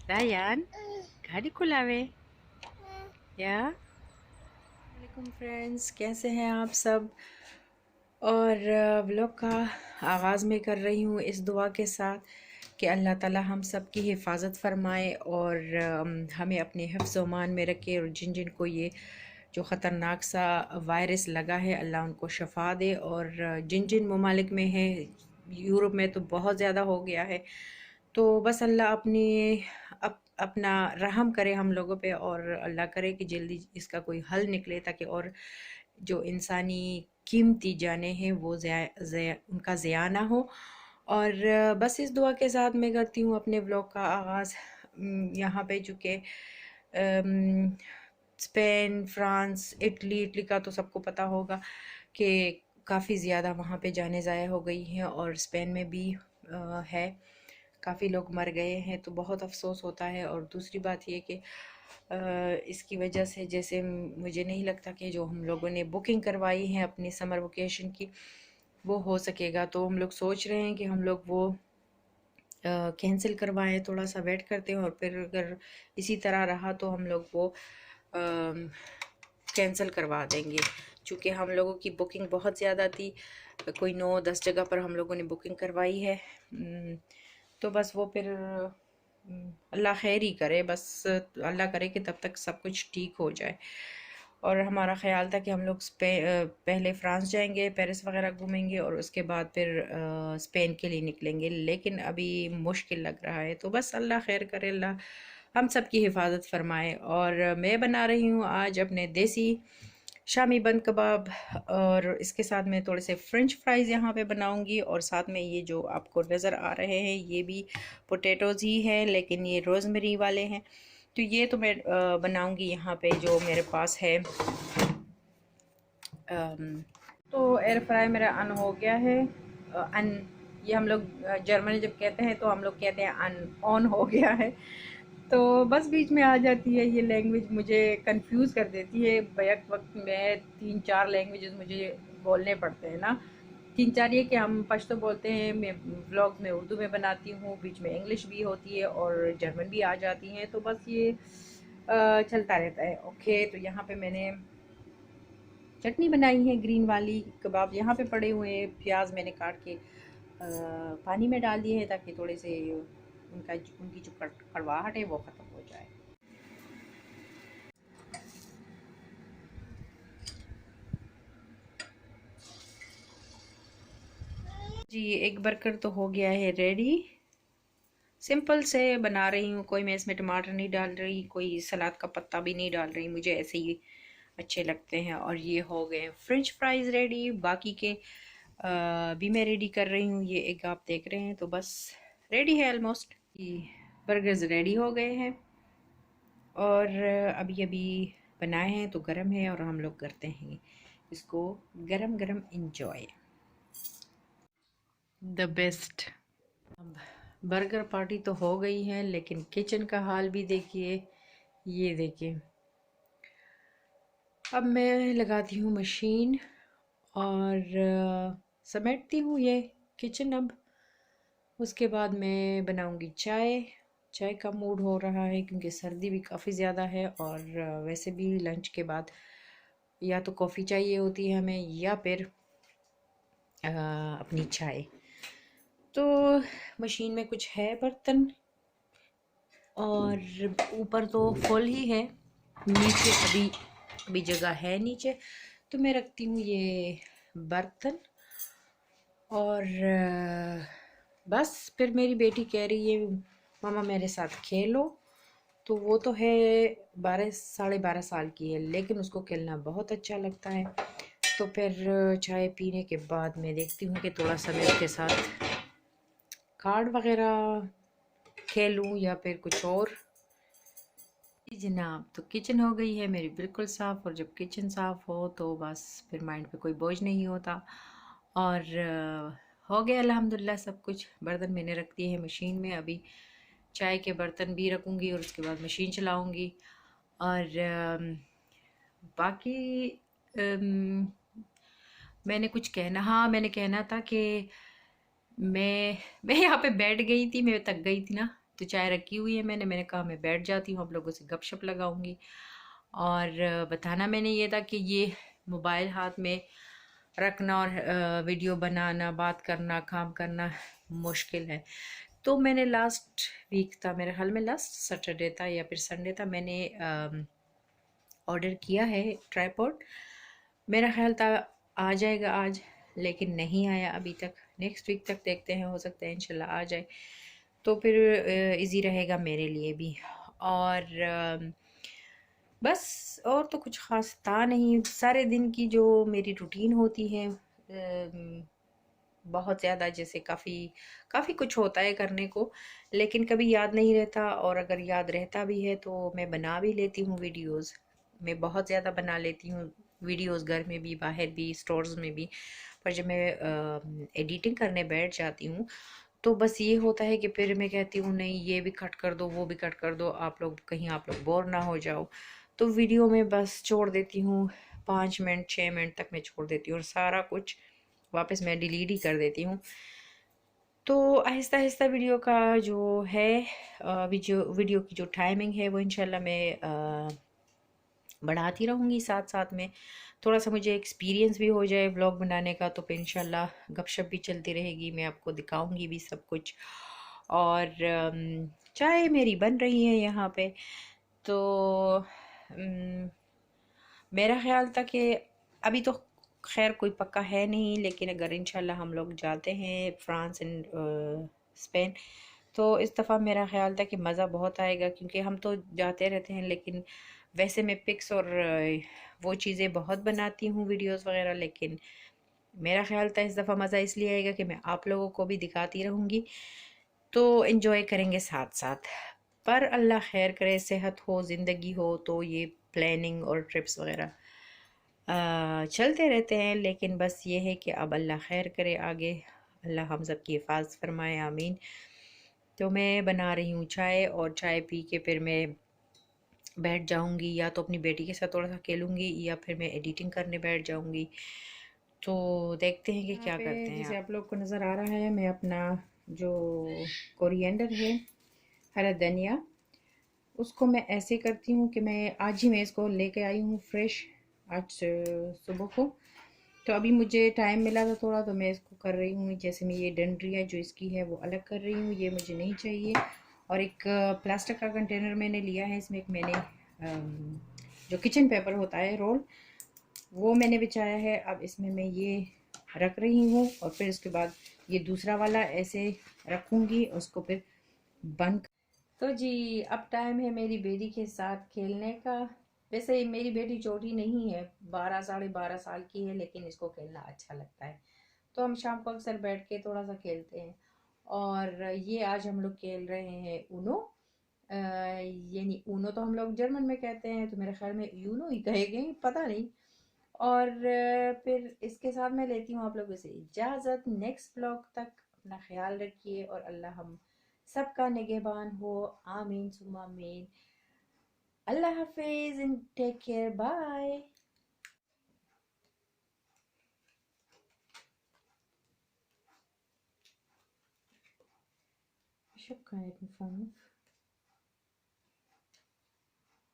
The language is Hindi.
Ryan, गाड़ी को लावे या। वालेकुम फ्रेंड्स, कैसे हैं आप सब। और व्लॉग का आगाज़ में कर रही हूँ इस दुआ के साथ कि अल्लाह ताला हम सब की हिफाजत फरमाए और हमें अपने हिफ्ज़ मान में रखे, और जिन जिन को ये जो ख़तरनाक सा वायरस लगा है अल्लाह उनको शफा दे। और जिन जिन ममालिक में है, यूरोप में तो बहुत ज़्यादा हो गया है, तो बस अल्लाह अपना रहम करे हम लोगों पे, और अल्लाह करे कि जल्दी इसका कोई हल निकले, ताकि और जो इंसानी कीमती जाने हैं वो उनका ज़िया ना हो। और बस इस दुआ के साथ मैं करती हूँ अपने व्लॉग का आगाज़। यहाँ पे चूँकि स्पेन, फ्रांस, इटली का तो सबको पता होगा कि काफ़ी ज़्यादा वहाँ पे जाने ज़ाया हो गई हैं, और स्पेन में भी है, काफ़ी लोग मर गए हैं, तो बहुत अफसोस होता है। और दूसरी बात ये कि इसकी वजह से जैसे मुझे नहीं लगता कि जो हम लोगों ने बुकिंग करवाई है अपनी समर वेकेशन की वो हो सकेगा, तो हम लोग सोच रहे हैं कि हम लोग वो कैंसिल करवाएं, थोड़ा सा वेट करते हैं, और फिर अगर इसी तरह रहा तो हम लोग वो कैंसिल करवा देंगे। चूँकि हम लोगों की बुकिंग बहुत ज़्यादा थी, कोई 9-10 जगह पर हम लोगों ने बुकिंग करवाई है। तो बस वो फिर अल्लाह खैर ही करे, बस अल्लाह करे कि तब तक सब कुछ ठीक हो जाए। और हमारा ख़्याल था कि हम लोग पहले फ़्रांस जाएंगे, पेरिस वगैरह घूमेंगे, और उसके बाद फिर स्पेन के लिए निकलेंगे, लेकिन अभी मुश्किल लग रहा है। तो बस अल्लाह खैर करे, अल्लाह हम सब की हिफाजत फरमाए। और मैं बना रही हूँ आज अपने देसी शामी बंद कबाब, और इसके साथ मैं थोड़े से फ्रेंच फ्राइज़ यहाँ पे बनाऊँगी, और साथ में ये जो आपको नज़र आ रहे हैं ये भी पोटैटोज़ ही हैं, लेकिन ये रोज़मेरी वाले हैं। तो ये तो मैं बनाऊँगी यहाँ पे जो मेरे पास है। तो एयर फ्राई मेरा अन हो गया है। अन ये हम लोग जर्मनी जब कहते हैं तो हम लोग कहते हैं अन ऑन हो गया है। तो बस बीच में आ जाती है ये लैंग्वेज, मुझे कंफ्यूज कर देती है। बैक वक्त में 3-4 लैंग्वेजेस मुझे बोलने पड़ते हैं ना। 3-4 ये कि हम पश्तो बोलते हैं, मैं व्लॉग्स में उर्दू में बनाती हूँ, बीच में इंग्लिश भी होती है और जर्मन भी आ जाती हैं, तो बस ये चलता रहता है। ओके, तो यहाँ पे मैंने चटनी बनाई है ग्रीन वाली। कबाब यहाँ पे पड़े हुए हैं, प्याज मैंने काट के पानी में डाल दिए हैं ताकि थोड़े से उनकी जो कड़वाहट है वो ख़त्म हो जाए। जी, एक बर्गर तो हो गया है रेडी। सिंपल से बना रही हूँ, कोई मैं इसमें टमाटर नहीं डाल रही, कोई सलाद का पत्ता भी नहीं डाल रही, मुझे ऐसे ही अच्छे लगते हैं। और ये हो गए फ्रेंच फ्राइज़ रेडी, बाकी के भी मैं रेडी कर रही हूँ। ये एक आप देख रहे हैं, तो बस रेडी है ऑलमोस्ट। ये बर्गर्स रेडी हो गए हैं, और अभी अभी बनाए हैं तो गरम है, और हम लोग करते हैं इसको गरम गरम इंजॉय। The best. अब बर्गर पार्टी तो हो गई है, लेकिन किचन का हाल भी देखिए। ये देखिए, अब मैं लगाती हूँ मशीन और समेटती हूँ ये किचन। अब उसके बाद मैं बनाऊँगी चाय। चाय का मूड हो रहा है क्योंकि सर्दी भी काफ़ी ज़्यादा है, और वैसे भी लंच के बाद या तो कॉफ़ी चाहिए होती है हमें, या फिर अपनी चाय। तो मशीन में कुछ है बर्तन, और ऊपर तो फुल ही है, नीचे अभी अभी जगह है नीचे, तो मैं रखती हूँ ये बर्तन। और बस फिर मेरी बेटी कह रही है मामा मेरे साथ खेलो, तो वो तो है 12-12.5 साल की है, लेकिन उसको खेलना बहुत अच्छा लगता है। तो फिर चाय पीने के बाद मैं देखती हूँ कि थोड़ा सा मैं उसके साथ कार्ड वगैरह खेलूँ या फिर कुछ और। जी जनाब, तो किचन हो गई है मेरी बिल्कुल साफ़, और जब किचन साफ़ हो तो बस फिर माइंड पे कोई बोझ नहीं होता। और हो गया अल्हम्दुलिल्लाह सब कुछ। बर्तन मैंने रख दिए हैं मशीन में, अभी चाय के बर्तन भी रखूँगी और उसके बाद मशीन चलाऊँगी। और बाकी मैंने कुछ कहना, हाँ मैंने कहना था कि मैं यहाँ पे बैठ गई थी, मैं थक गई थी ना, तो चाय रखी हुई है मैंने कहा मैं बैठ जाती हूँ, आप लोगों से गपशप लगाऊंगी। और बताना मैंने ये था कि ये मोबाइल हाथ में रखना और वीडियो बनाना, बात करना, काम करना मुश्किल है। तो मैंने लास्ट वीक था, मेरे ख्याल में लास्ट सैटरडे था या फिर संडे था, मैंने ऑर्डर किया है ट्राइपॉड। मेरा ख्याल था आ जाएगा आज, लेकिन नहीं आया अभी तक। नेक्स्ट वीक तक देखते हैं, हो सकता है इंशाल्लाह आ जाए, तो फिर इजी रहेगा मेरे लिए भी। और बस और तो कुछ ख़ास था नहीं। सारे दिन की जो मेरी रूटीन होती है, बहुत ज़्यादा, जैसे काफ़ी काफ़ी कुछ होता है करने को, लेकिन कभी याद नहीं रहता, और अगर याद रहता भी है तो मैं बना भी लेती हूँ वीडियोस। मैं बहुत ज़्यादा बना लेती हूँ वीडियोस, घर में भी, बाहर भी, स्टोर्स में भी। पर जब मैं एडिटिंग करने बैठ जाती हूँ तो बस ये होता है कि फिर मैं कहती हूँ नहीं, ये भी कट कर दो, वो भी कट कर दो, आप लोग कहीं आप लोग बोर ना हो जाओ। तो वीडियो में बस छोड़ देती हूँ, 5 मिनट 6 मिनट तक मैं छोड़ देती हूँ, और सारा कुछ वापस मैं डिलीट ही कर देती हूँ। तो आहिस्ता आहिस्ता वीडियो का जो है, वीडियो की जो टाइमिंग है वो इंशाल्लाह मैं बढ़ाती रहूँगी साथ साथ में। थोड़ा सा मुझे एक्सपीरियंस भी हो जाए व्लॉग बनाने का, तो फिर इंशाल्लाह गपशप भी चलती रहेगी, मैं आपको दिखाऊंगी भी सब कुछ। और चाय मेरी बन रही है यहाँ पे। तो अम, मेरा ख्याल था कि अभी तो खैर कोई पक्का है नहीं, लेकिन अगर इंशाल्लाह हम लोग जाते हैं फ्रांस एंड स्पेन, तो इस दफ़ा मेरा ख्याल था कि मज़ा बहुत आएगा, क्योंकि हम तो जाते रहते हैं, लेकिन वैसे मैं पिक्स और वो चीज़ें बहुत बनाती हूँ, वीडियोस वगैरह। लेकिन मेरा ख्याल था इस दफ़ा मज़ा इसलिए आएगा कि मैं आप लोगों को भी दिखाती रहूँगी, तो इन्जॉय करेंगे साथ साथ। पर अल्लाह खैर करे, सेहत हो, ज़िंदगी हो, तो ये प्लानिंग और ट्रिप्स वगैरह चलते रहते हैं। लेकिन बस ये है कि अब अल्लाह खैर करे आगे, अल्लाह हम सब की हिफाजत फरमाए, आमीन। तो मैं बना रही हूँ चाय, और चाय पी के फिर मैं बैठ जाऊँगी, या तो अपनी बेटी के साथ थोड़ा सा खेलूँगी, या फिर मैं एडिटिंग करने बैठ जाऊँगी। तो देखते हैं कि क्या करते हैं। जैसे आप लोग को नज़र आ रहा है, मैं अपना जो कोरिएंडर है, हरा धनिया, उसको मैं ऐसे करती हूँ कि मैं इसको लेके आई हूँ फ्रेश आज सुबह को। तो अभी मुझे टाइम मिला था थोड़ा, तो मैं इसको कर रही हूँ। जैसे मैं ये डंडरियाँ जो इसकी है वो अलग कर रही हूँ, ये मुझे नहीं चाहिए। और एक प्लास्टिक का कंटेनर मैंने लिया है, इसमें एक मैंने जो किचन पेपर होता है रोल, वो मैंने बिछाया है। अब इसमें मैं ये रख रही हूँ, और फिर इसके बाद ये दूसरा वाला ऐसे रखूँगी, उसको फिर बंद। तो जी अब टाइम है मेरी बेटी के साथ खेलने का। वैसे मेरी बेटी छोटी नहीं है, 12 साढ़े 12 साल की है, लेकिन इसको खेलना अच्छा लगता है, तो हम शाम को अक्सर बैठ के थोड़ा सा खेलते हैं। और ये आज हम लोग खेल रहे हैं ऊनो। यानी ऊनो तो हम लोग जर्मन में कहते हैं, तो मेरे ख्याल में यूनो ही कहेंगे, पता नहीं। और फिर इसके साथ मैं लेती हूँ आप लोगों से इजाज़त। नेक्स्ट ब्लॉग तक अपना ख्याल रखिए, और अल्लाह हम सबका निगहबान हो, आमीन सुम्मा आमीन। अल्लाह हाफिज and take care, bye. Ich habe keinen Empfang.